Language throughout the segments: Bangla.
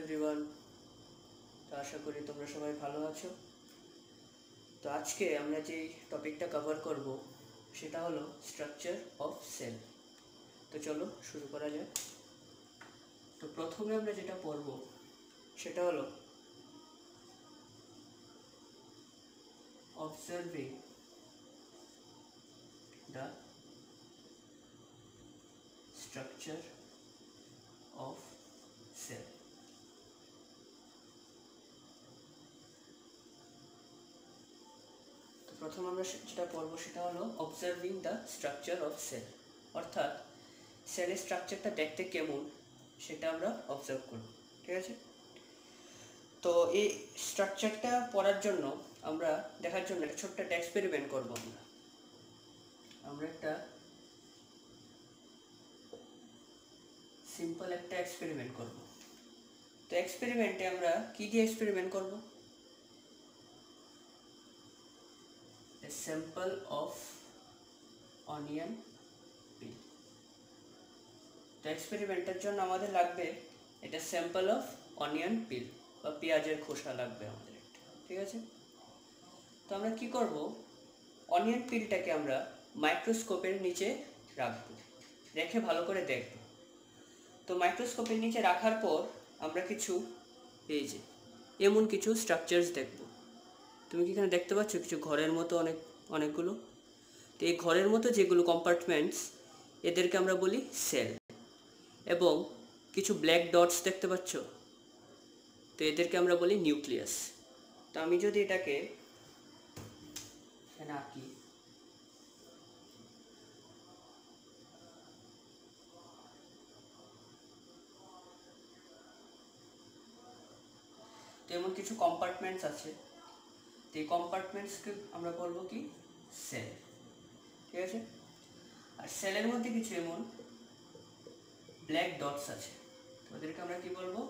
এভরিওয়ান। তো আশা করি তোমরা সবাই ভালো আছো। তো আজকে আমরা যে টপিকটা কভার করব সেটা হলো স্ট্রাকচার অফ সেল। তো চলো শুরু করা যাক। তো প্রথমে আমরা যেটা পড়ব সেটা হলো observing the structure of cell. প্রথম আমরা যেটা পড়ব সেটা হলো observing the structure of cell, অর্থাৎ সেলের স্ট্রাকচারটা দেখতে কেমন সেটা আমরা অবজার্ভ করব। ঠিক আছে? তো এই স্ট্রাকচারটা পড়ার জন্য আমরা দেখার জন্য একটা ছোট্ট একটা এক্সপেরিমেন্ট করব। আমরা একটা সিম্পল একটা এক্সপেরিমেন্ট করব। তো এক্সপেরিমেন্টে আমরা কি দিয়ে এক্সপেরিমেন্ট করব? A sample of onion peel. তো এক্সপেরিমেন্টের জন্য আমাদের লাগবে এটা স্যাম্পল অফ অনিয়ন পিল বা পেঁয়াজের খোসা লাগবে আমাদের একটা। ঠিক আছে? তো আমরা কি করব, অনিয়ন পিলটাকে আমরা মাইক্রোস্কোপের নিচে রাখবো, রেখে ভালো করে দেখব। তো মাইক্রোস্কোপের নিচে রাখার পর আমরা কিছু এই যে এমন কিছু স্ট্রাকচারস দেখব। তুমি কি এখানে দেখতে পাচ্ছ কিছু ঘরের মতো অনেকগুলো? তো এই ঘরের মতো যেগুলো কম্পার্টমেন্টস, এদেরকে আমরা বলি সেল। এবং কিছু ব্ল্যাক ডটস দেখতে পাচ্ছ, তো এদেরকে আমরা বলি নিউক্লিয়াস। তো আমি যদি এটাকে এখানে আঁকি, তো এমন কিছু কম্পার্টমেন্টস আছে, তো এই কম্পার্টমেন্টসকে আমরা বলবো কি সেল। ঠিক আছে? আর সেলের মধ্যে কিছু এমন ব্ল্যাক ডটস আছে, ওদেরকে আমরা কি বলবো?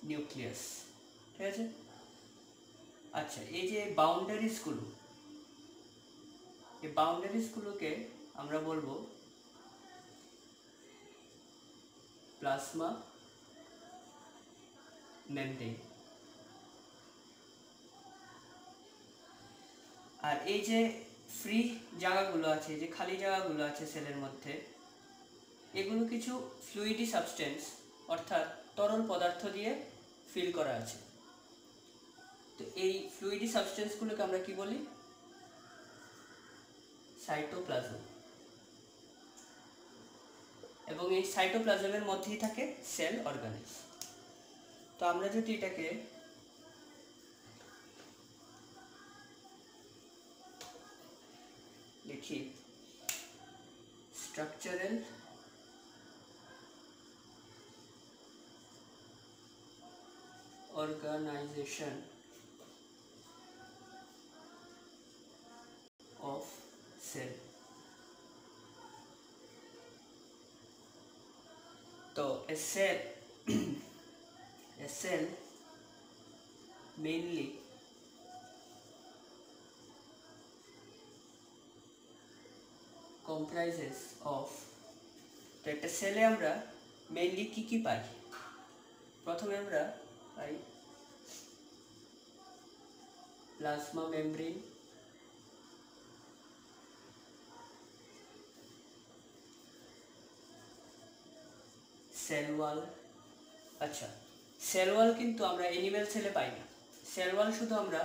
নিউক্লিয়াস। ঠিক আছে? আচ্ছা, এই যে বাউন্ডারিজগুলো, এই বাউন্ডারিজগুলোকে আমরা বলবো প্লাজমা মেমব্রেন। আর এই যে ফ্রি জায়গাগুলো আছে, যে খালি জায়গাগুলো আছে সেলের মধ্যে, এগুলো কিছু ফ্লুইডি সাবস্টেন্স অর্থাৎ তরল পদার্থ দিয়ে ফিল করা আছে। তো এই ফ্লুইডি সাবস্টেন্সগুলোকে আমরা কি বলি? সাইটোপ্লাজম। এবং এই সাইটোপ্লাজমের মধ্যেই থাকে সেল অর্গানেলস। তো আমরা যদি এটাকে দেখি, স্ট্রাকচারাল organization of cell. तो a cell mainly comprises of, তো একটা সেলে আমরা মেইনলি কি কি পাই? প্রথমে আমরা পাই প্লাজমা মেমব্রেন, সেল ওয়াল। আচ্ছা, সেল ওয়াল কিন্তু আমরা অ্যানিমেল সেলে পাই না। সেল ওয়াল শুধু আমরা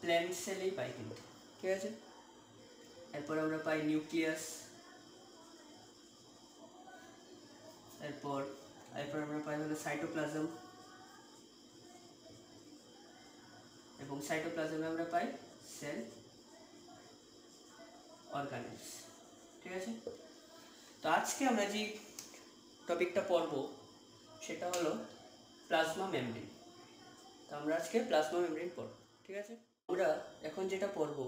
প্ল্যান্ট সেলেই পাই কিন্তু। ঠিক আছে? এরপর আমরা পাই নিউক্লিয়াস, এরপর আমরা পাই হলো সাইটোপ্লাজম, এবং সাইটোপ্লাজমে আমরা পাই সেল অর্গানেলস। ঠিক আছে? তো আজকে আমরা যে টপিকটা পড়ব সেটা হলো প্লাজমা মেমব্রেন। তো আমরা আজকে প্লাজমা মেমব্রেন পড়ব। ঠিক আছে? আমরা এখন যেটা পড়ব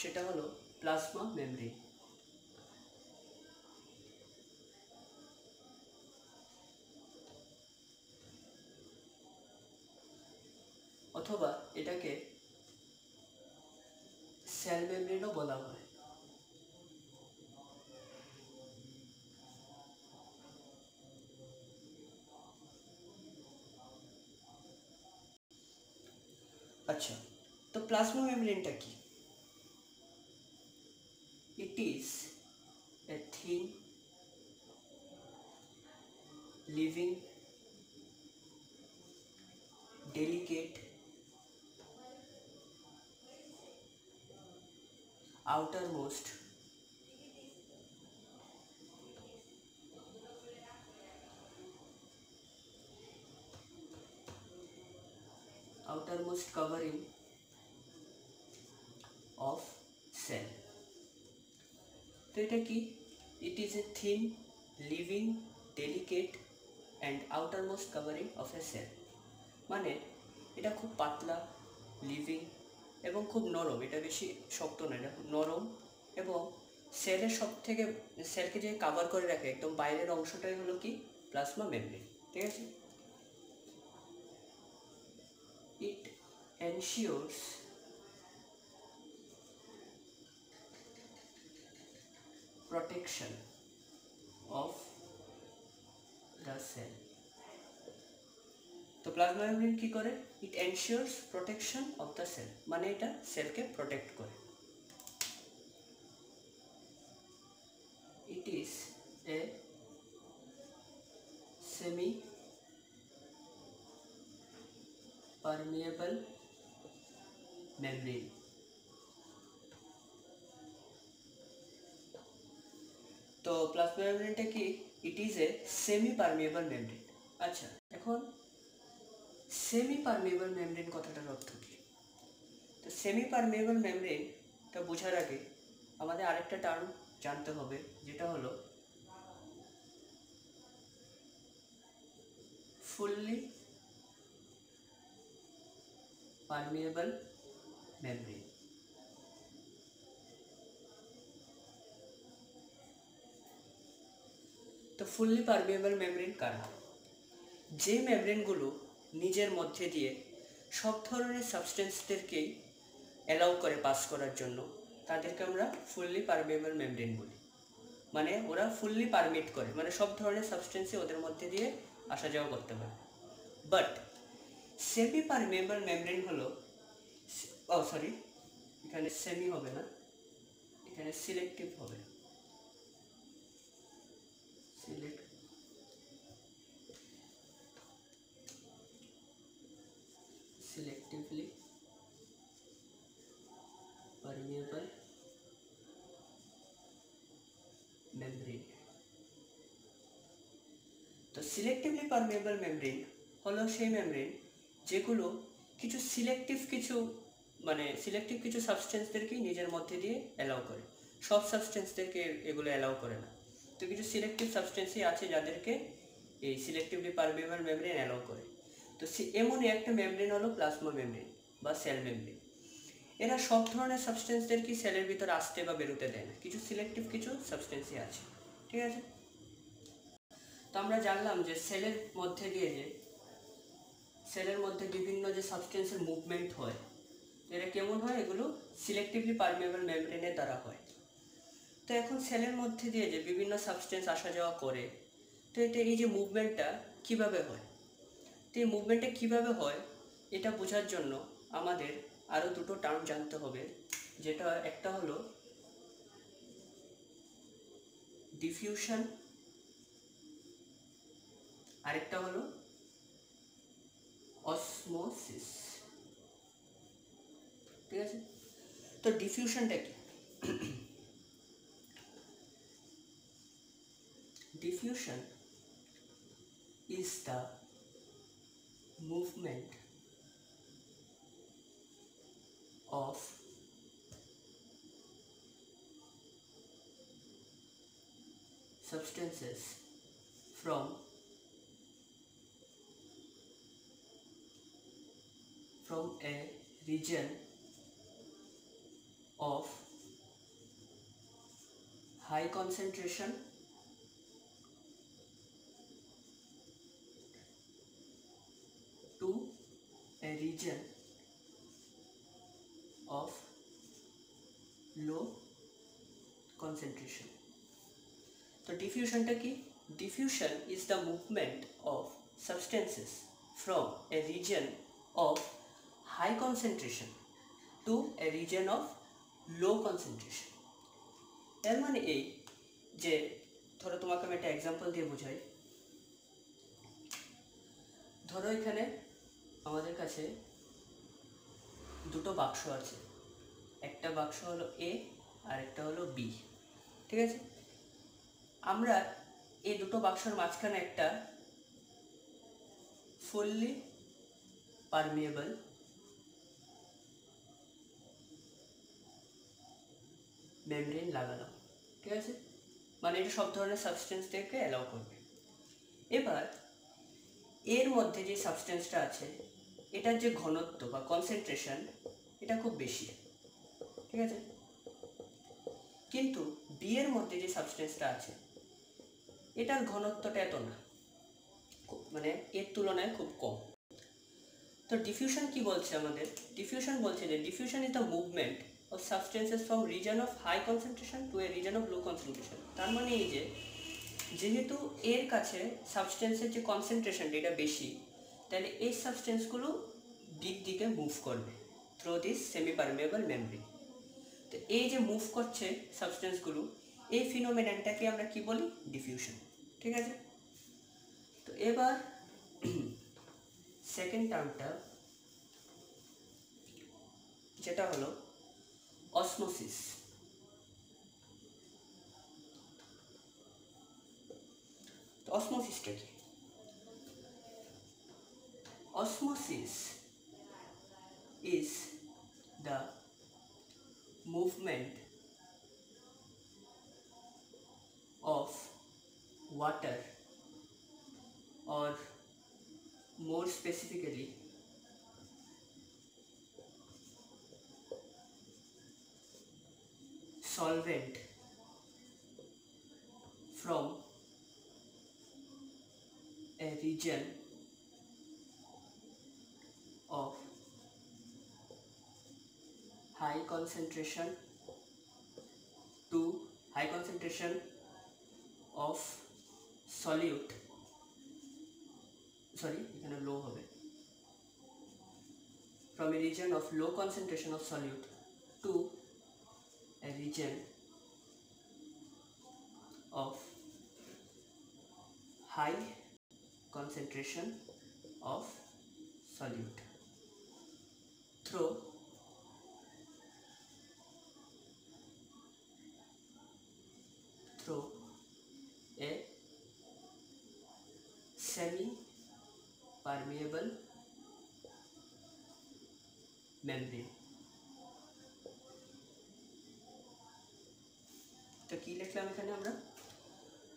সেটা হলো প্লাজমা মেমব্রেন, অথবা এটাকে সেল মেমব্রেনও বলা হয়। আচ্ছা, তো প্লাজমা মেমব্রেনটা কি? It is A thin living delicate outermost covering of cell. তো এটা কি? It is a thin living delicate and outermost covering of a cell. মানে এটা খুব পাতলা, লিভিং এবং খুব নরম। এটা বেশি শক্ত না, এটা নরম এবং সেলের সেলকে যে কাভার করে রাখে একদম বাইরের অংশটাই হলো কি প্লাজমা মেমব্রেন। ঠিক আছে, it ensures protection of the cell. তো প্লাজমা মেমব্রেন কি করে? It ensures protection of the cell, মানে এটা সেলকে প্রোটেক্ট করে। It is a semi permeable membrane. তো প্লাজমা মেমব্রেনটা কি? It is a semi permeable membrane. আচ্ছা, এখন সেমি পারমিয়েবল মেমব্রেন কথাটার অর্থ কি? তো সেমি পারমিয়েবল মেমব্রেনটা বোঝার আগে আমাদের আরেকটা টার্ম জানতে হবে, যেটা হলো ফুললি পারমিয়েবল মেমব্রেন। তো ফুললি পারমিয়েবল মেমব্রেন কারা? যে মেমব্রেনগুলো নিজের মধ্যে দিয়ে সব ধরনের সাবস্টেন্সদেরকেই অ্যালাউ করে পাস করার জন্য, তাদেরকে আমরা ফুললি পারমিয়েবল মেমব্রেন বলি। মানে ওরা ফুললি পারমিট করে, মানে সব ধরনের সাবস্টেন্সই ওদের মধ্যে দিয়ে আসা যাওয়া করতে পারে। বাট সেমি পারমিয়েবল মেমব্রেন হলো, সরি, এখানে সেমি হবে না, এখানে সিলেক্টিভ হবে। selectively permeable membrane। তো সিলেক্টিভলি পারমিয়েবল মেমব্রেন হলো সেই মেমব্রেন যেগুলো সিলেক্টিভ কিছু সাবস্টেন্সদেরকে নিজের মধ্যে দিয়ে অ্যালাউ করে, সব সাবস্টেন্সদেরকে এগুলো অ্যালাউ করে না। তো কিছু সিলেক্টিভ সাবস্টেন্সই আছে যাদেরকে এই সিলেক্টিভলি পারমিয়েবল মেমব্রেন অ্যালাউ করে। তো এমনই একটা মেমব্রেন হলো প্লাজমা মেমব্রেন বা সেল মেমব্রেন। এরা সব ধরনের সাবস্টেন্সদেরকে সেলের ভিতর আসতে বা বেরোতে দেয় না, কিছু সিলেক্টিভ কিছু সাবস্টেন্সই আছে। ঠিক আছে, তো আমরা জানলাম যে সেলের মধ্যে বিভিন্ন যে সাবস্টেন্সের মুভমেন্ট হয়, এরা কেমন হয়? এগুলো সিলেক্টিভলি পারমিয়েবল মেমব্রেনের দ্বারা হয়। তো এখন সেলের মধ্যে দিয়ে যে বিভিন্ন সাবস্টেন্স আসা যাওয়া করে, তো এই যে মুভমেন্টটা কিভাবে হয়, তো এই মুভমেন্টটা কিভাবে হয় এটা বোঝার জন্য আমাদের আরও দুটো টার্ম জানতে হবে, যেটা একটা হলো ডিফিউশন, আরেকটা হলো অসমোসিস। ঠিক আছে, তো ডিফিউশনটা কি? Diffusion is the movement of substances from a region of high concentration to a region of low concentration। তো ডিফিউশনটা কি? Diffusion is the movement of substances from a region of high concentration to a region of low concentration। এর মানে এই যে ধরো তোমাকে আমি একটা এক্সাম্পল দিয়ে বোঝাই। ধরো এখানে আমাদের কাছে দুটো বাক্স আছে, একটা বাক্স হলো এ আর একটা হলো বি, ঠিক আছে। আমরা এই দুটো বাক্সের মাঝখানে একটা ফুললি পারমিয়েবল মেমব্রেন লাগালাম, ঠিক আছে, মানে এটা সব ধরনের সাবস্টেন্সদেরকে অ্যালাউ করবে। এবার এর মধ্যে যে সাবস্টেন্সটা আছে এটার যে ঘনত্ব বা কনসেন্ট্রেশন এটা খুব বেশি, ঠিক আছে, কিন্তু বি এর মধ্যে যে সাবস্টেন্সটা আছে এটার ঘনত্বটা এত না, মানে এর তুলনায় খুব কম। তো ডিফিউশন কি বলছে আমাদের? ডিফিউশন বলছে যে diffusion is the movement of substances from region of high concentration to a region of low concentration. তার মানে এই যে যেহেতু এর কাছে সাবস্টেন্সের যে কনসেন্ট্রেশনটা এটা বেশি, তাহলে এই সাবস্টেন্সগুলো দিকে মুভ করবে through this semi permeable membrane. তো এই যে মুভ করছে সাবস্টেন্সগুলো, এই ফিনোমেননটাকে আমরা কি বলি? ডিফিউশন, ঠিক আছে। তো এবার সেকেন্ড টার্মটা যেটা হলো অসমোসিস। তো অসমোসিসটা কি? Osmosis is the movement of water, or more specifically solvent, from a region of high concentration to high concentration of solute, sorry এখানে low হবে, from a region of low concentration of solute to a region of high concentration of solute through a semi-permeable membrane। তো কি লিখলাম এখানে আমরা?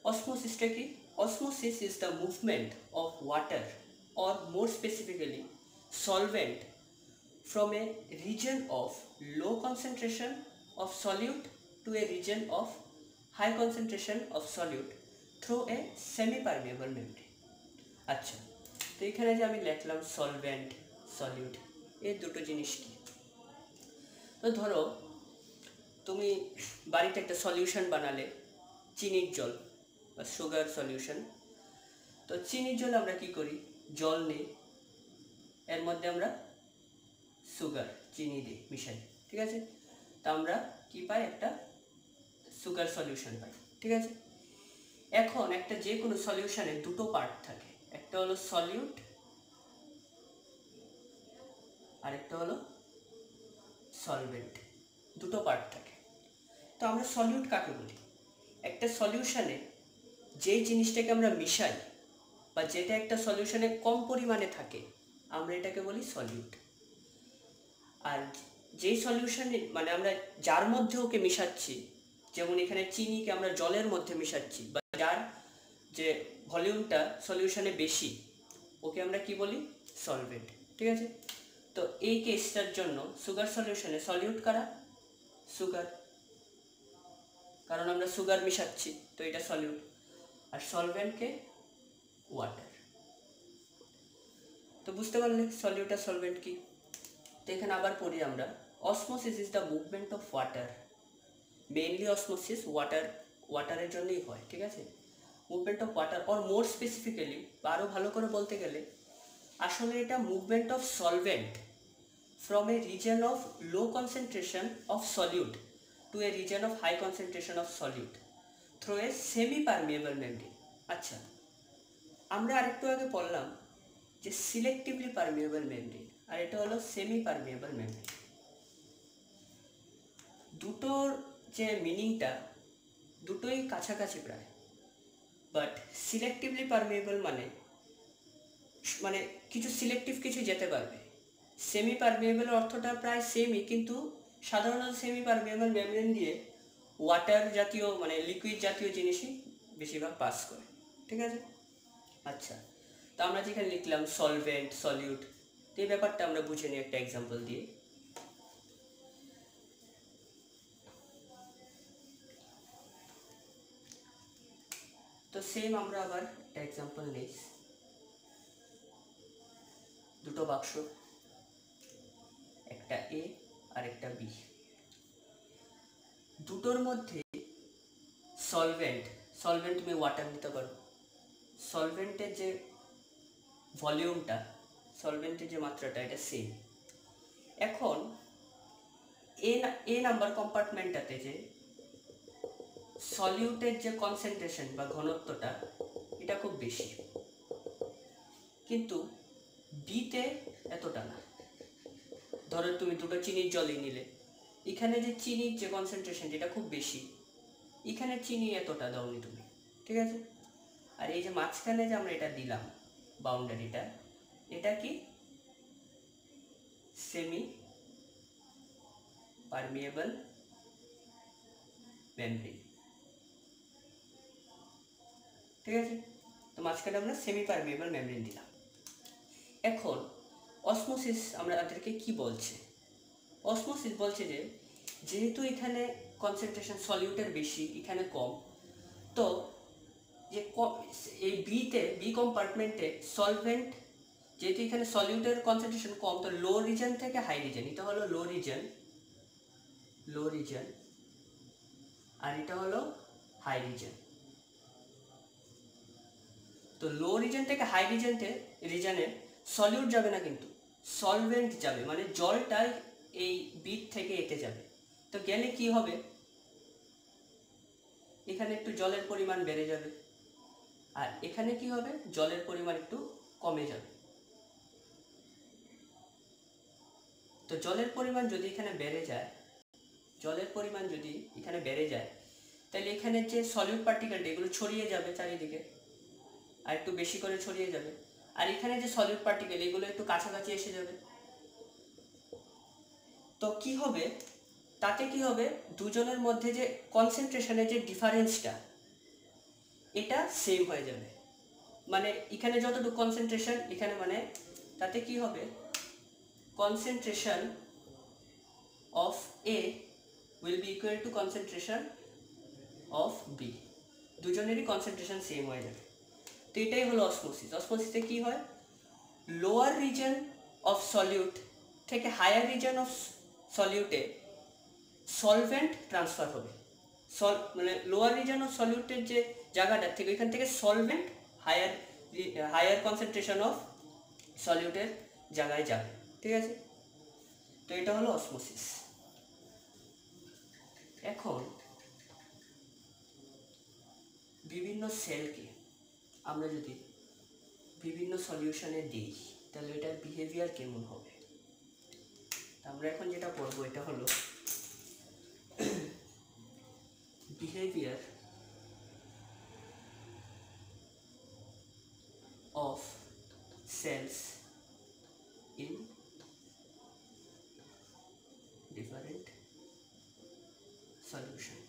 অসমোসিসটা কি? Osmosis is the movement of water, or more specifically solvent, from a region of low concentration of solute to a region of high concentration of solute through a semi-permeable membrane। আচ্ছা, তো এখানে যে আমি লিখলাম সলভেন্ট, সলিউট, এই দুটো জিনিস কি? তো ধরো তুমি বাড়িতে একটা সলিউশন বানালে, চিনির জল বা সুগার সলিউশন। তো চিনির জল আমরা কি করি? জল নিই, এর মধ্যে আমরা সুগার, চিনি দিই, মিশাই, ঠিক আছে। তো আমরা কি পাই? একটা সুগার সলিউশন পাই, ঠিক আছে। এখন একটা যে কোনো সলিউশনে দুটো পার্ট থাকে, একটা হলো সলিউট আর একটা হলো সলভেন্ট, দুটো পার্ট থাকে। তো আমরা সলিউট কাকে বলি? একটা সলিউশনে যে জিনিসটাকে আমরা মিশাই বা যেটা একটা সলিউশনে কম পরিমাণে থাকে আমরা এটাকে বলি সলিউট। আর যেই সলিউশনে মানে আমরা যার মধ্যে ওকে মিশাচ্ছি, যেমন এখানে চিনিকে আমরা জলের মধ্যে মিশাচ্ছি, বা যার যে ভলিউমটা সলিউশনে বেশি ওকে আমরা কি বলি? সলভেন্ট, ঠিক আছে। তো এই কেসটার জন্য সুগার সলিউশনে সলিউট কারা? সুগার, কারণ আমরা সুগার মিশাচ্ছি, তো এটা সলিউট। আর সলভেন্টকে ওয়াটার। তো বুঝতে পারলে সলিউট আর সলভেন্ট কি? তো এখানে আবার পড়ি আমরা, osmosis is the movement of water. Mainly osmosis ওয়াটারের জন্যই হয়, ঠিক আছে। Movement of water, or more specifically বা আরও ভালো করে বলতে গেলে আসলে এটা movement of solvent from a region of low concentration of solute to a region of high concentration of solute through a semi permeable membrane. আচ্ছা, আমরা আরেকটু আগে পড়লাম যে সিলেক্টিভলি পারমিয়েবল মেমব্রেন, আর এটা হলো সেমি পারমিয়েবল মেমব্রেন। দুটোর যে মিনিংটা দুটোই কাছাকাছি প্রায়, বাট সিলেক্টিভলি পারমিয়েবল মানে কিছু সিলেক্টিভ কিছু যেতে পারবে। সেমি পারমিয়েবলের অর্থটা প্রায় সেমই, কিন্তু সাধারণত সেমি পারমিয়েবল মেমব্রেন দিয়ে ওয়াটার জাতীয় লিকুইড জাতীয় জিনিসই বেশিরভাগ পাস করে, ঠিক আছে। আচ্ছা, তো আমরা যেখানে লিখলাম সলভেন্ট, সলিউট, এই ব্যাপারটা আমরা বুঝে নিই একটা এক্সাম্পল দিয়ে। তো সেম আমরা আবার একটা এক্সাম্পল নিই। দুটো বাক্স, একটা এ আর একটা বি, দুটোর মধ্যে সলভেন্ট তুমি ওয়াটার নিতে পারো। সলভেন্টের যে ভলিউমটা, সলভেন্টের যে মাত্রাটা, এটা সেম। এখন এ নাম্বার কম্পার্টমেন্টটাতে যে সলিউটের যে কনসেন্ট্রেশন বা ঘনত্বটা, এটা খুব বেশি, কিন্তু বিতে এতটা না। ধরো তুমি দুটো চিনির জলই নিলে, এখানে যে চিনির যে কনসেন্ট্রেশন যেটা খুব বেশি, এখানে চিনি এতটা দাওনি তুমি, ঠিক আছে। আর এই যে মাঝখানে যে আমরা এটা দিলাম বাউন্ডারিটা, এটা কি সেমি পারমিয়েবল মেমব্রেন, ঠিক আছে। তো মাঝখানে আমরা সেমি পারমিয়েবল মেমব্রেন দিলাম। এখন অসমোসিস আমাদেরকে কি বলছে? অসমোসিস বলছে যে যেহেতু এখানে কনসেন্ট্রেশন সলিউটের বেশি, এখানে কম, তো যে এই বি কম্পার্টমেন্টে সলভেন্ট, যেহেতু এখানে সলিউটের কনসেন্ট্রেশন কম, তো লো রিজন থেকে হাই রিজন, এটা হলো লো রিজন, আর এটা হলো হাই রিজন। তো লো রিজন থেকে হাই রিজনে সলিউট যাবে না, কিন্তু সলভেন্ট যাবে, মানে জলটা এই বিট থেকে এতে যাবে। তো গেলে কি হবে, এখানে একটু জলের পরিমাণ বেড়ে যাবে, আর এখানে কি হবে, জলের পরিমাণ একটু কমে যাবে। তো জলের পরিমাণ যদি এখানে বেড়ে যায়, তাহলে এখানে যে সলিউট পার্টিকেলটা, এগুলো ছড়িয়ে যাবে চারিদিকে, আর একটু বেশি করে ছড়িয়ে যাবে। আর এখানে যে সলিউট পার্টিকেল, এগুলো একটু কাছাকাছি এসে যাবে। তো কি হবে, তাতে কি হবে, দুজনের মধ্যে যে কনসেন্ট্রেশনের যে ডিফারেন্সটা, এটা সেম হয়ে যাবে। মানে এখানে যতটুকু কনসেন্ট্রেশন, এখানে তাতে কি হবে, concentration of A will be equal to concentration of B, দুজনেরই কনসেন্ট্রেশন সেম হয়ে যাবে। তো এটাই হলো অসমোসিস। অসমোসিসে কি হয়, লোয়ার রিজন অফ সলিউট থেকে হায়ার রিজন অফ সলিউটে সলভেন্ট ট্রান্সফার হবে। লোয়ার রিজন অফ সলিউটের যে জায়গাটা থেকে, ওইখান থেকে সলভেন্ট হায়ার কনসেন্ট্রেশন অফ সলিউটের জায়গায় যাবে, ঠিক আছে। তো এটা হলো অসমোসিস। এখন বিভিন্ন সেলকে আমরা যদি বিভিন্ন সলিউশনে দিই, তাহলে এটার বিহেভিয়ার কেমন হবে। আমরা এখন যেটা পড়বো, এটা হলো behaviour of cells in different solution.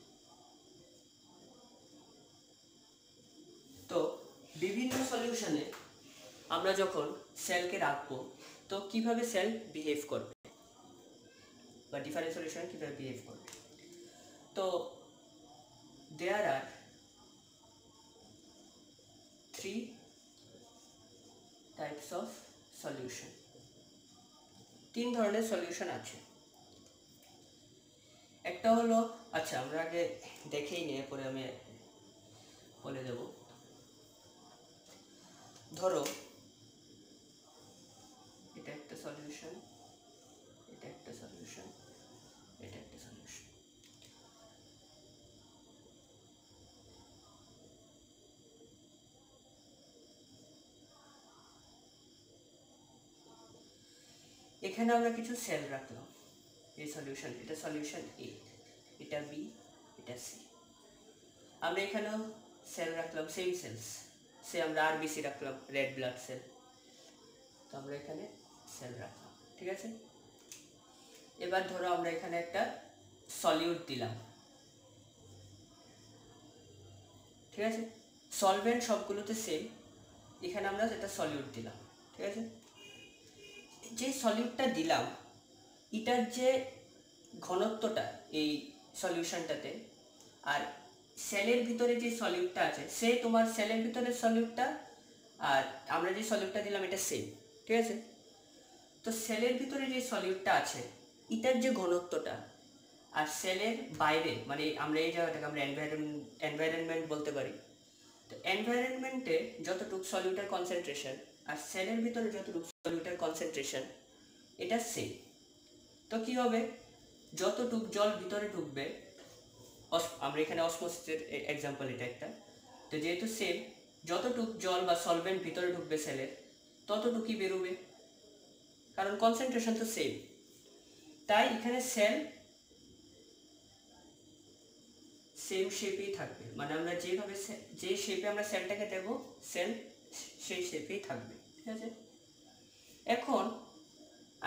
তো বিভিন্ন সলিউশনে আমরা যখন সেলকে রাখবো, তো কিভাবে সেল বিহেভ করবে, বা ডিফারেন্ট সলিউশন কিভাবে বিহেভ করবে। তো দেয়ার আর 3 টাইপস অফ সলিউশন, 3 ধরনের সলিউশন আছে। একটা হলো, আচ্ছা আমরা আগে দেখেই নিয়ে পরে আমি বলে দেব। ধরো এটা একটা সলিউশন, এখানে আমরা কিছু সেল রাখলাম, এই সলিউশন, এটা সলিউশন এ, এটা বি, এটা সি। আমরা এখানেও সেল রাখলাম, সেম সেলস, সে আমরা আরবিসি রাখলাম, রেড ব্লাড সেল। তো আমরা এখানে সেল রাখলাম, ঠিক আছে। এবার ধরো আমরা এখানে একটা সলিউট দিলাম, ঠিক আছে। সলভেন্ট সবগুলোতে সেম, এখানে আমরা একটা সলিউট দিলাম, ঠিক আছে। যে সলিউটটা দিলাম এটার যে ঘনত্বটা এই সলিউশনটাতে, আর সেলের ভিতরে যে সলিউটটা আছে, সে তোমার সেলের ভিতরে সলিউটটা আর আমরা যে সলিউটটা দিলাম এটা সেম, ঠিক আছে। তো সেলের ভিতরে যে সলিউটটা আছে এটার যে ঘনত্বটা, আর সেলের বাইরে মানে আমরা এই জায়গাটাকে আমরা এনভায়রনমেন্ট বলতে পারি। তো এনভায়রনমেন্টে যতটুকু সলিউটের কনসেন্ট্রেশন আর সেলের ভিতরে যতটুকু সলিউটের কনসেন্ট্রেশন এটা সেম। তো কি হবে, যতটুক জল ভিতরে ঢুকবে, আমরা এখানে অসমোসিসের এক্সাম্পল এটা একটা, তো যেহেতু সেম, যতটুক জল বা সলভেন্ট ভিতরে ঢুকবে সেলের ততটুকুই বেরোবে, কারণ কনসেন্ট্রেশন তো সেম। তাই এখানে সেল সেম শেপেই থাকবে, মানে আমরা যেভাবে যে শেপে আমরা সেলটাকে দেব সেল সেই শেপেই থাকবে, ঠিক আছে। এখন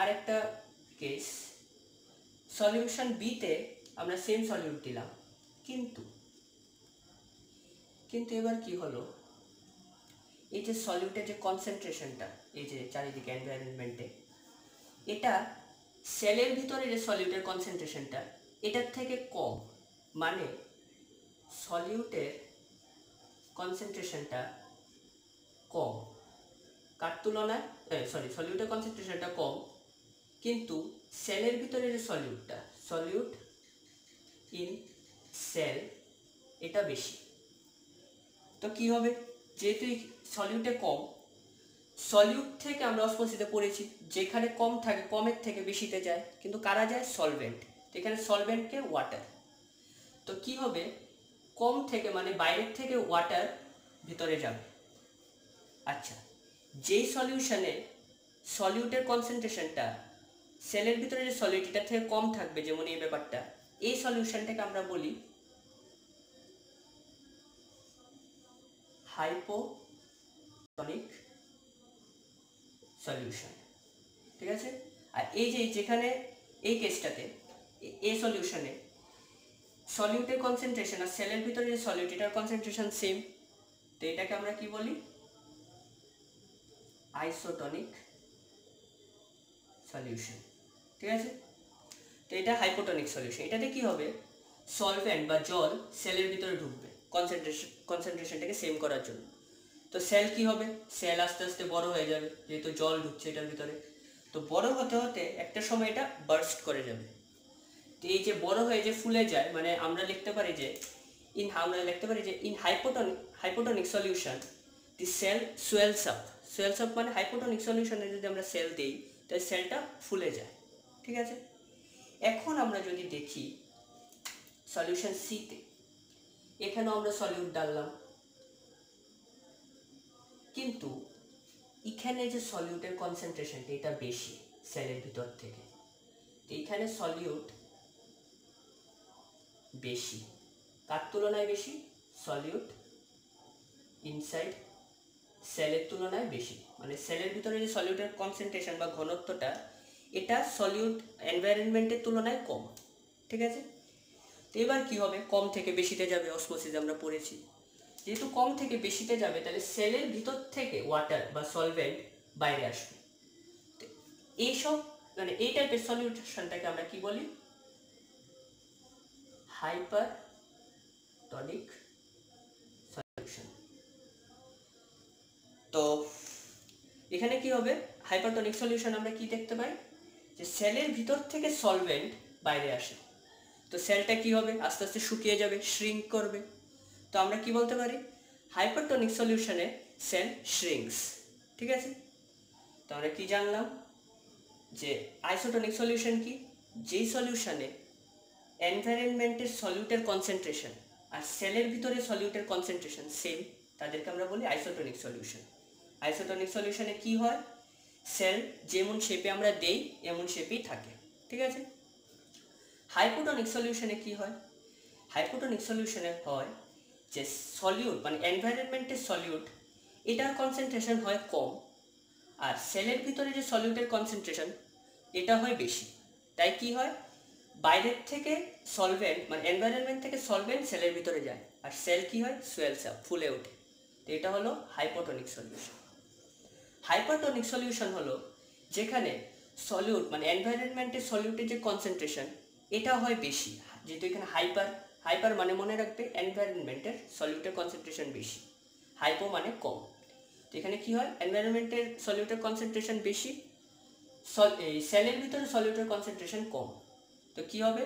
আরেকটা কেস, সলিউশন বিতে আমরা সেম সলিউট দিলাম, কিন্তু এবার কি হলো, এই যে সলিউটের যে কনসেন্ট্রেশনটা এই যে চারিদিকে এনভায়রনমেন্টে, এটা সেলের ভিতরে যে সলিউটের কনসেন্ট্রেশনটা এটার থেকে কম, মানে সলিউটের কনসেন্ট্রেশনটা কম কার তুলনায়, সলিউটের কনসেন্ট্রেশনটা কম, কিন্তু সেলের ভিতরে যে সলিউটটা, সলিউট ইন সেল, এটা বেশি। তো কি হবে, যেহেতু সলিউটে কম, সলিউট থেকে আমরা অসমোসিসে পড়েছি, যেখানে কম থাকে কমের থেকে বেশিতে যায়, কিন্তু কারা যায়, সলভেন্ট। তো এখানে সলভেন্টকে ওয়াটার। তো কি হবে, কম থেকে মানে বাইরের থেকে ওয়াটার ভিতরে যাবে। আচ্ছা, যেই সলিউশনে সলিউটের কনসেন্ট্রেশনটা সেলের ভিতরে যে সলিউট এটার থেকে কম থাকবে, যেমন এই ব্যাপারটা, এই সলিউশনটাকে আমরা বলি হাইপোটনিক সলিউশন, ঠিক আছে। আর এই যে যেখানে এই কেসটাতে এই সলিউশনে সলিউটের কনসেন্ট্রেশন আর সেলের ভিতরে যে সলিউট এটার কনসেন্ট্রেশন সেম, তো এটাকে আমরা কি বলি, আইসোটনিক সলিউশন, ঠিক আছে। তো এটা হাইপোটনিক সলিউশন। এটাতে কি হবে, সলভেন্ট বা জল সেলের ভিতরে ঢুকবে কনসেন্ট্রেশনটাকে সেম করার জন্য। তো সেল কি হবে, সেল আস্তে আস্তে বড় হয়ে যাবে, যেহেতু জল ঢুকছে এটার ভিতরে। তো বড় হতে হতে একটা সময় এটা বার্স্ট করে যাবে। তো এই যে বড় হয়ে যে ফুলে যায়, মানে আমরা লিখতে পারি যে in hypotonic solution the cell swells up মানে হাইপোটনিক সলিউশনে যদি আমরা সেল দিই তাহলে সেলটা ফুলে যায়, ঠিক আছে। এখন আমরা যদি দেখি সলিউশন সিতে, এখানেও আমরা সলিউট ডাললাম, কিন্তু এখানে যে সলিউটের কনসেন্ট্রেশনটা এটা বেশি সেলের ভিতর থেকে, তো এখানে সলিউট বেশি, কার তুলনায় বেশি, সলিউট ইনসাইড সেলের তুলনায় বেশি, মানে সেলের ভিতরে যে সলিউটের কনসেন্ট্রেশন বা ঘনত্বটা এটা সলিউট এনভায়রনমেন্টের তুলনায় কম, ঠিক আছে। তো এবার কি হবে, কম থেকে বেশিতে যাবে, অসমোসিস আমরা পড়েছি, যেহেতু কম থেকে বেশিতে যাবে তাহলে সেলের ভিতর থেকে ওয়াটার বা সলভেন্ট বাইরে আসবে। তো এইসব মানে এই টাইপের সলিউশনটাকে আমরা কি বলি, হাইপারটনিক সলিউশন। তো এখানে কি হবে, হাইপারটনিক সলিউশন আমরা কি দেখতে পাই, যে সেলের ভিতর থেকে সলভেন্ট বাইরে আসে, তো সেলটা কি হবে, আস্তে আস্তে শুকিয়ে যাবে, শ্রিঙ্ক করবে। তো আমরা কি বলতে পারি, হাইপারটনিক সলিউশনে সেল শ্রিঙ্কস, ঠিক আছে। তো আমরা কি জানলাম, যে আইসোটনিক সলিউশন কি, যেই সলিউশনে এনভায়রনমেন্টের সলিউটের কনসেন্ট্রেশন আর সেলের ভিতরে সলিউটের কনসেন্ট্রেশন সেম, তাদেরকে আমরা বলি আইসোটনিক সলিউশন। আইসোটনিক সলিউশনে কি হয়, সেল যেমন শেপে আমরা দেই এমন শেপেই থাকে, ঠিক আছে। হাইপোটনিক সলিউশনে কি হয়? হাইপোটনিক সলিউশনে হয় যে সলিউট মানে এনভায়রনমেন্টের সলিউট এটার কনসেন্ট্রেশন হয় কম, আর সেলের ভিতরে যে সলিউটের কনসেন্ট্রেশন এটা হয় বেশি। তাই কি হয়, বাইরের থেকে সলভেন্ট মানে এনভায়রনমেন্ট থেকে সলভেন্ট সেলের ভিতরে যায়, আর সেল কি হয়, সুয়েলস আপ, ফুলে ওঠে। তো এটা হলো হাইপোটনিক সলিউশন। হাইপারটনিক সলিউশন হলো যেখানে সলিউট মানে এনভায়রনমেন্টের সলিউটের যে কনসেন্ট্রেশন এটা হয় বেশি, যেহেতু এখানে হাইপার, হাইপার মানে মনে রাখবে এনভায়রনমেন্টের সলিউটের কনসেন্ট্রেশন বেশি, হাইপো মানে কম। তো এখানে কি হয়, এনভায়রনমেন্টের সলিউটের কনসেন্ট্রেশন বেশি, এই সেলের ভিতরে সলিউটের কনসেন্ট্রেশন কম। তো কি হবে,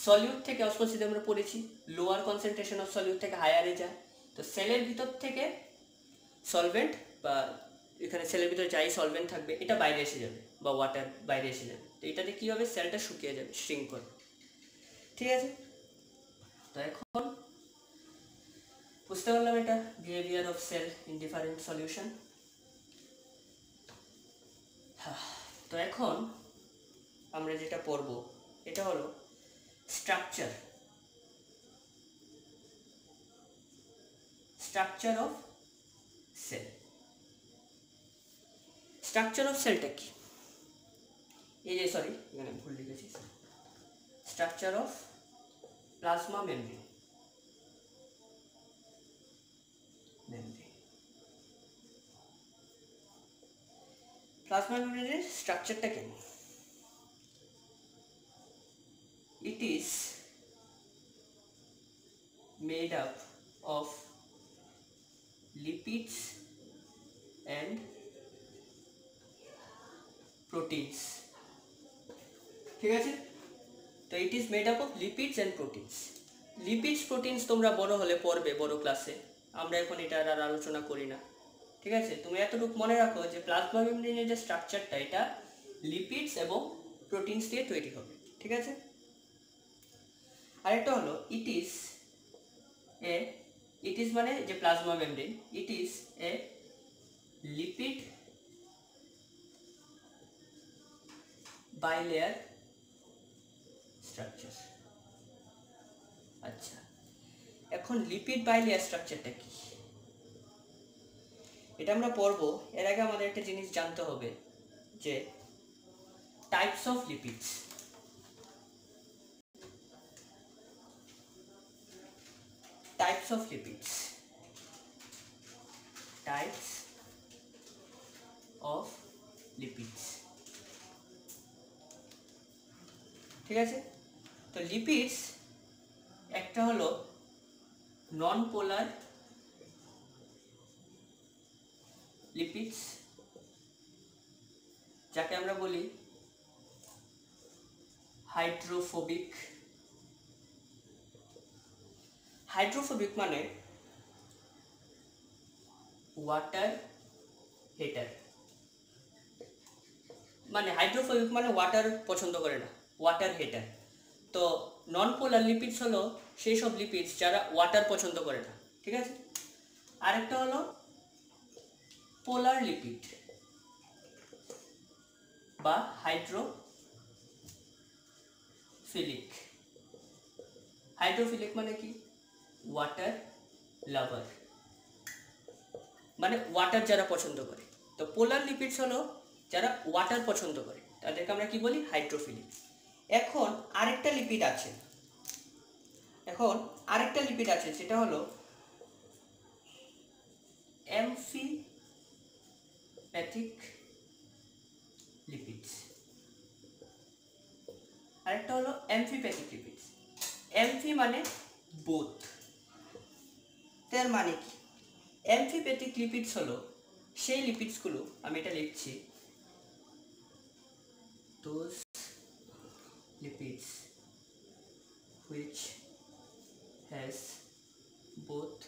সলিউট থেকে অসমোসিসে আমরা পড়েছি লোয়ার কনসেন্ট্রেশন অফ সলিউট থেকে হায়ারে যায়, তো সেলের ভিতর থেকে সলভেন্ট বা এখানে সেলের ভিতরে যাই সলভেন্ট থাকবে এটা বাইরে এসে যাবে বা ওয়াটার বাইরে এসে যাবে। তো এটাতে কি হবে, সেলটা শুকিয়ে যাবে, শ্রিঙ্ক করবে, ঠিক আছে। তো এখন বুঝতে পারলাম এটা behaviour of cell in different solution. তো এখন আমরা যেটা পড়ব এটা হলো structure, structure of cell. Structure of সেলটা কি, এই যে সরি এখানে ভুল লিখেছি, structure of plasma membrane. Plasma মেমব্রেনের স্ট্রাকচারটা কেমন? It is made up of lipids and proteins, ঠিক আছে। তো it is made up of lipids and proteins. Lipids proteins তোমরা বড় হলে পড়বে বড় ক্লাসে, আমরা এখন এটা আর আলোচনা করি না, ঠিক আছে। তুমি এতটুকু মনে রাখো যে প্লাজমা মেমব্রেনের যে স্ট্রাকচারটা এটা লিপিডস এবং প্রোটিনস দিয়ে তৈরি হবে, ঠিক আছে। আরেকটা হলো ইট ইজ মানে যে plasma membrane, it is A lipid bilayer structure. আচ্ছা, এখন লিপিড বাইলেয়ার স্ট্রাকচারটা কি এটা আমরা পড়বো। এর আগে আমাদের একটা জিনিস জানতে হবে যে types of lipids. Types of lipids, types of lipids, ঠিক আছে। তো লিপিডস একটা হলো নন পোলার লিপিডস, যাকে আমরা বলি হাইড্রোফোবিক। হাইড্রোফোবিক মানে ওয়াটার হেটার, মানে হাইড্রোফোবিক মানে ওয়াটার পছন্দ করে না, ওয়াটার হেটার। তো নন পোলার লিপিডস হলো সেই সব লিপিডস যারা ওয়াটার পছন্দ করে না, ঠিক আছে। আরেকটা হলো পোলার লিপিড বা হাইড্রোফিলিক। হাইড্রোফিলিক মানে কি, ওয়াটার লাভার, মানে ওয়াটার যারা পছন্দ করে। তো পোলার লিপিডস হলো যারা ওয়াটার পছন্দ করে, তাদেরকে আমরা কি বলি, হাইড্রোফিলিক। এখন আরেকটা লিপিড আছে, সেটা হলো অ্যামফিপ্যাথিক লিপিডস। আরেকটা হলো অ্যামফিপ্যাথিক লিপিডস। অ্যামফি মানে বোথ, তার মানে কি, অ্যামফিপ্যাথিক লিপিডস হলো সেই লিপিডসগুলো, আমি এটা লিখছি, those lipids which has both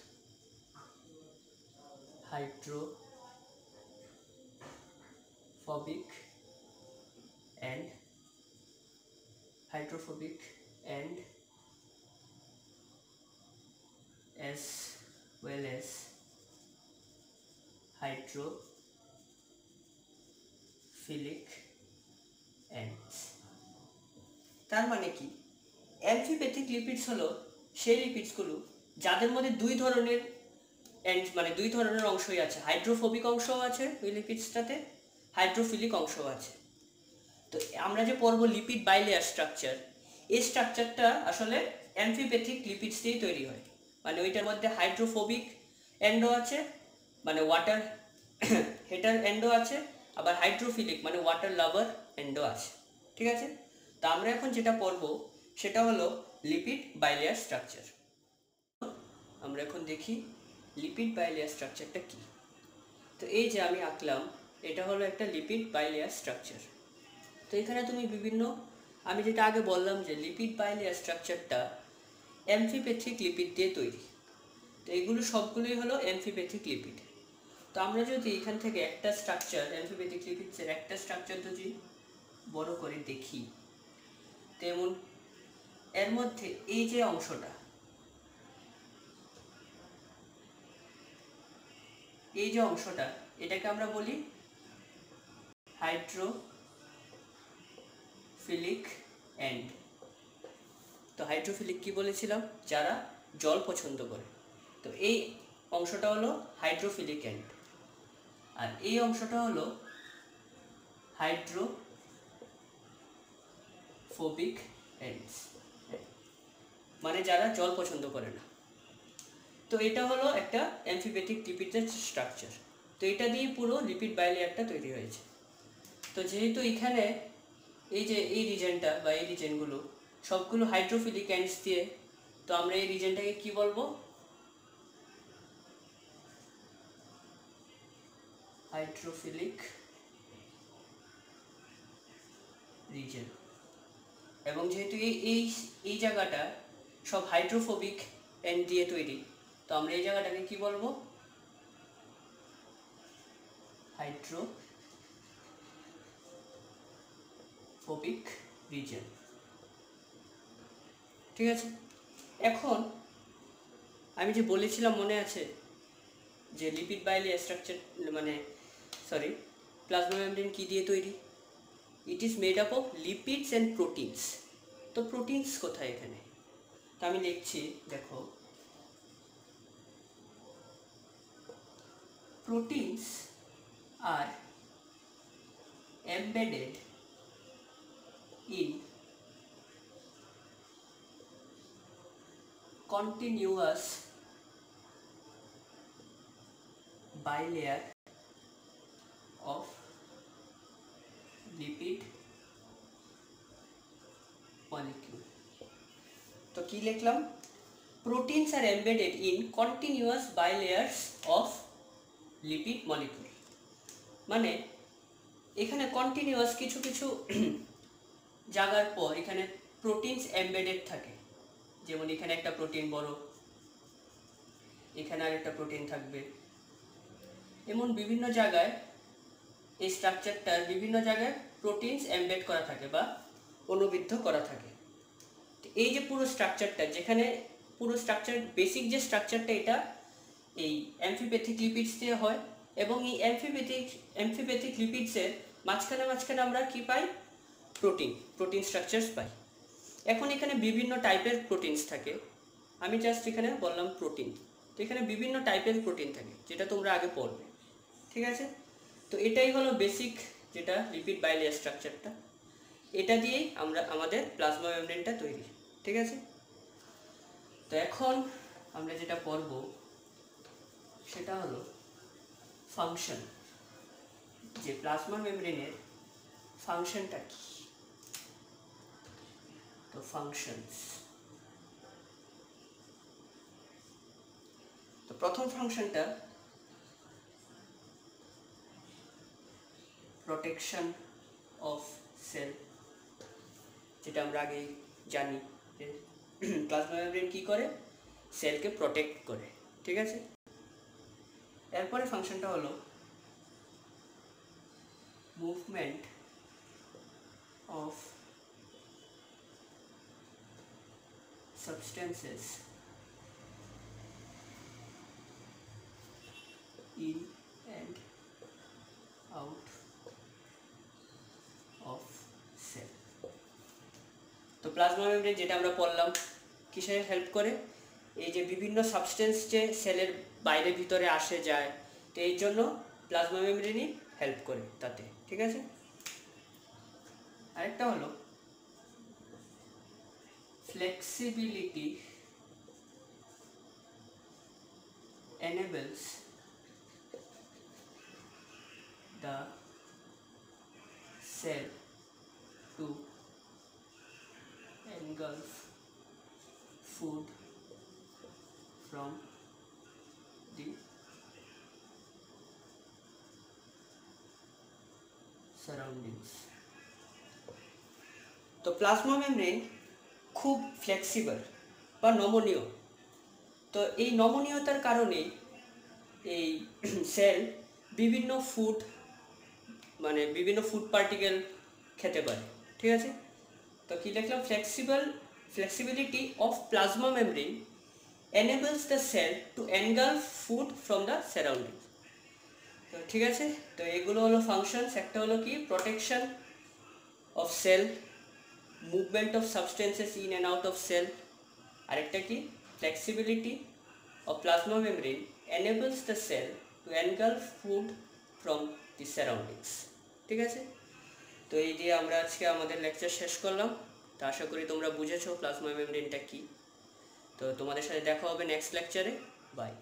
hydrophobic and as well as hydrophilic philic ends. তার মানে কি, অ্যামফিপ্যাথিক লিপিডস হলো সেই লিপিডসগুলো যাদের মধ্যে দুই ধরনের এন্ড মানে দুই ধরনের অংশই আছে, হাইড্রোফোবিক অংশও আছে ওই লিপিডসটাতে, হাইড্রোফিলিক অংশও আছে। তো আমরা যে পড়ব লিপিড বাইলেয়ার স্ট্রাকচার, এই স্ট্রাকচারটা আসলে অ্যামফিপ্যাথিক লিপিডস দিয়েই তৈরি হয়। মানে ওইটার মধ্যে হাইড্রোফোবিক এন্ডও আছে, মানে ওয়াটার হেটার এন্ডও আছে, আবার হাইড্রোফিলিক মানে ওয়াটার লাভার এন্ডও আছে। ঠিক আছে, তো আমরা এখন যেটা পড়ব সেটা হলো লিপিড বাইলেয়ার স্ট্রাকচার। আমরা এখন দেখি লিপিড বাইলেয়ার স্ট্রাকচারটা কি। তো এই যে আমি আঁকলাম, এটা হলো একটা লিপিড বাইলেয়ার স্ট্রাকচার। তো এখানে তুমি বিভিন্ন, আমি যেটা আগে বললাম যে লিপিড বাইলেয়ার স্ট্রাকচারটা অ্যামফিপ্যাথিক লিপিড দিয়ে তৈরি। তো এগুলো সবগুলোই হলো অ্যামফিপ্যাথিক লিপিড। তো আমরা যদি এখান থেকে একটা স্ট্রাকচার, অ্যামফিপ্যাথিক লিপিডসের একটা স্ট্রাকচার যদি বড় করে দেখি, তেমন এর মধ্যে এই যে অংশটা, এই যে অংশটা, এটাকে আমরা বলি হাইড্রোফিলিক এন্ড। তো হাইড্রোফিলিক কি বলেছিলাম, যারা জল পছন্দ করে। তো এই অংশটা হলো হাইড্রোফিলিক এন্ড, আর এই অংশটা হলো হাইড্রোফোবিক এন্ডস, মানে যারা জল পছন্দ করে না। তো এটা হলো একটা অ্যামফিপ্যাথিক লিপিডের স্ট্রাকচার। তো এটা দিয়ে পুরো লিপিড বাইলেয়ারটা তৈরি হয়েছে। তো যেহেতু এখানে এই যে এই রিজনটা বা এই রিজনগুলো সবগুলো হাইড্রোফিলিক এন্ডস দিয়ে, তো আমরা এই রিজনটাকে কি বলবো, হাইড্রোফিলিক রিজন। এবং যেহেতু এই জায়গাটা সব হাইড্রোফোবিক এন্ড দিয়ে তৈরি, তো আমরা এই জায়গাটাকে কি বলবো, হাইড্রোফোবিক রিজন। ঠিক আছে, এখন আমি যে বলেছিলাম মনে আছে যে লিপিড বাইলেয়ার স্ট্রাকচার মানে প্লাজমা মেমব্রেন কি দিয়ে তৈরি, it is made up of lipids and proteins. তো প্রোটিনস কোথায় এখানে, তো আমি লিখছি, দেখো proteins are embedded in continuous bilayer of lipid molecule। তো কি লিখলাম, proteins are embedded in continuous bilayers of lipid molecule. মানে এখানে কন্টিনিউয়াস কিছু কিছু জায়গার পর এখানে প্রোটিনস এমবেডেড থাকে। যেমন এখানে একটা প্রোটিন বড়, এখানে আরেকটা প্রোটিন থাকবে, এমন বিভিন্ন জায়গায় এই স্ট্রাকচারটার বিভিন্ন জায়গায় প্রোটিনস এমবেড করা থাকে বা অনুবিদ্ধ করা থাকে। এই যে পুরো স্ট্রাকচারটা, যেখানে পুরো স্ট্রাকচার বেসিক যে স্ট্রাকচারটা, এটা এই অ্যামফিপ্যাথিক লিপিডস দিয়ে হয়। এবং এই অ্যামফিপ্যাথিক লিপিডসের মাঝখানে আমরা কি পাই, প্রোটিন স্ট্রাকচারস পাই। এখন এখানে বিভিন্ন টাইপের প্রোটিনস থাকে, আমি জাস্ট এখানে বললাম প্রোটিন। তো এখানে বিভিন্ন টাইপের প্রোটিন থাকে, যেটা তোমরা আগে পড়বে। ঠিক আছে, তো এটাই হলো বেসিক যেটা লিপিড বাইলেয়ার স্ট্রাকচারটা, এটা দিয়েই আমাদের প্লাজমা মেমব্রেনটা তৈরি। ঠিক আছে, তো এখন আমরা যেটা পড়ব সেটা হলো ফাংশন, যে প্লাজমা মেমব্রেনের ফাংশনটা কি। তো ফাংশনস, তো প্রথম ফাংশনটা প্রোটেকশন অফ সেল, যেটা আমরা আগে জানি যে প্লাজমা মেমব্রেন কি করে, সেলকে প্রোটেক্ট করে। ঠিক আছে, এরপরে ফাংশনটা হলো movement of substances in and out plasma membrane যেটা আমরা পড়লাম কিসে হেল্প করে, এই যে বিভিন্ন সাবস্টেন্স যে সেলের বাইরে ভিতরে আসে যায়, তো এই জন্য প্লাজমা মেমব্রেনই হেল্প করে তাতে। ঠিক আছে, আরেকটা হলো flexibility enables the cell to engulf food from the surroundings. তো প্লাজমা মেমব্রেন খুব ফ্লেক্সিবল বা নমনীয়। তো এই নমনীয়তার কারণে এই সেল বিভিন্ন ফুড পার্টিকেল খেতে পারে। ঠিক আছে, তো কি লিখলাম, flexibility of plasma membrane enables the cell to engulf food from the surroundings. তো ঠিক আছে, তো এগুলো হলো ফাংশনস। একটা হলো কি protection of cell, movement of substances in and out of cell. আরেকটা কি flexibility of plasma membrane enables the cell to engulf food from the surroundings. ঠিক আছে, তো এই দিয়ে আমরা আজকে আমাদের লেকচার শেষ করলাম। তো আশা করি তোমরা বুঝেছো প্লাজমা মেমব্রেনটা কি। তো তোমাদের সাথে দেখা হবে নেক্সট লেকচারে। বাই।